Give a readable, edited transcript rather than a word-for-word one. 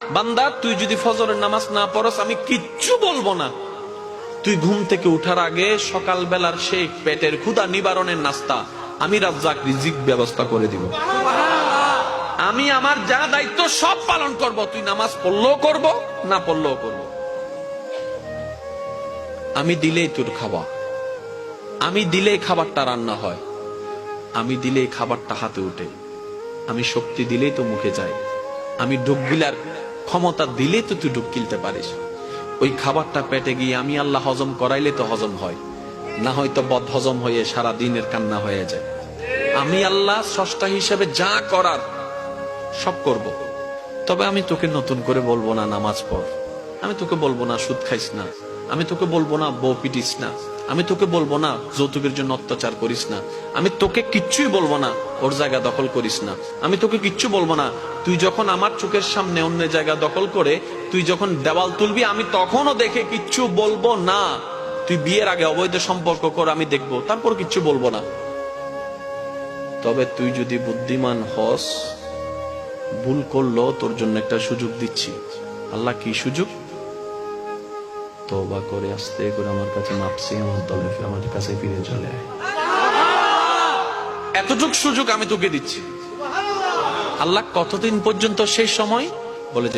বান্দা তুই যদি ফজরের নামাজ না পড়স আমি কিচ্ছু বলবো না। তুই ঘুম থেকে উঠার আগে সকাল বেলার সেই পেটের ক্ষুধা নিবারণের নাস্তা আমি রাজ্জাক রিজিক ব্যবস্থা করে দিব। আমি আমার যা দায়িত্ব সব পালন করব। তুই নামাজ পড়লেও করব, না পড়লেও করব। আমি দিলেই তোর খাওয়া, আমি দিলেই খাবারটা রান্না হয়, আমি দিলেই খাবারটা হাতে উঠে, আমি শক্তি দিলেই তো মুখে যায়, আমি ডুব গিলার ক্ষমতা দিলেই তো তুই ডুব গিলতে পারিস। ওই খাবারটা পেটে গিয়ে আমি আল্লাহ হজম করাইলে তো হজম হয়, না হয়তো বদ হজম হয়ে সারা দিনের কান্না হয়ে যায়। আমি আল্লাহ স্রষ্টা হিসেবে যা করার সব করব। তবে আমি তোকে নতুন করে বলবো না নামাজ পড়, আমি তোকে বলবো না সুদ খাইস না, আমি তোকে বলবো না বউ পিটিস না, আমি তোকে বলবো না যৌতুকের জন্য অত্যাচার করিস না, আমি তোকে কিচ্ছুই বলবো না ওর জায়গা দখল করিস না, আমি তোকে কিচ্ছু বলবো না। তুই যখন আমার চোখের সামনে অন্য জায়গা দখল করে তুই যখন দেওয়াল তুলবি আমি তখনও দেখে কিচ্ছু বলবো না। তুই বিয়ের আগে অবৈধ সম্পর্ক কর, আমি দেখবো, তারপর কিচ্ছু বলবো না। তবে তুই যদি বুদ্ধিমান হস, ভুল করলো তোর জন্য একটা সুযোগ দিচ্ছি। আল্লাহ কি সুযোগ? তওবা করে আস্তে করে আমার কাছে মাপসি আমার তলে আমার কাছে ফিরে চলে আয়। এতটুক সুযোগ আমি তোকে দিচ্ছি। আল্লাহ কতদিন পর্যন্ত সেই সময় বলে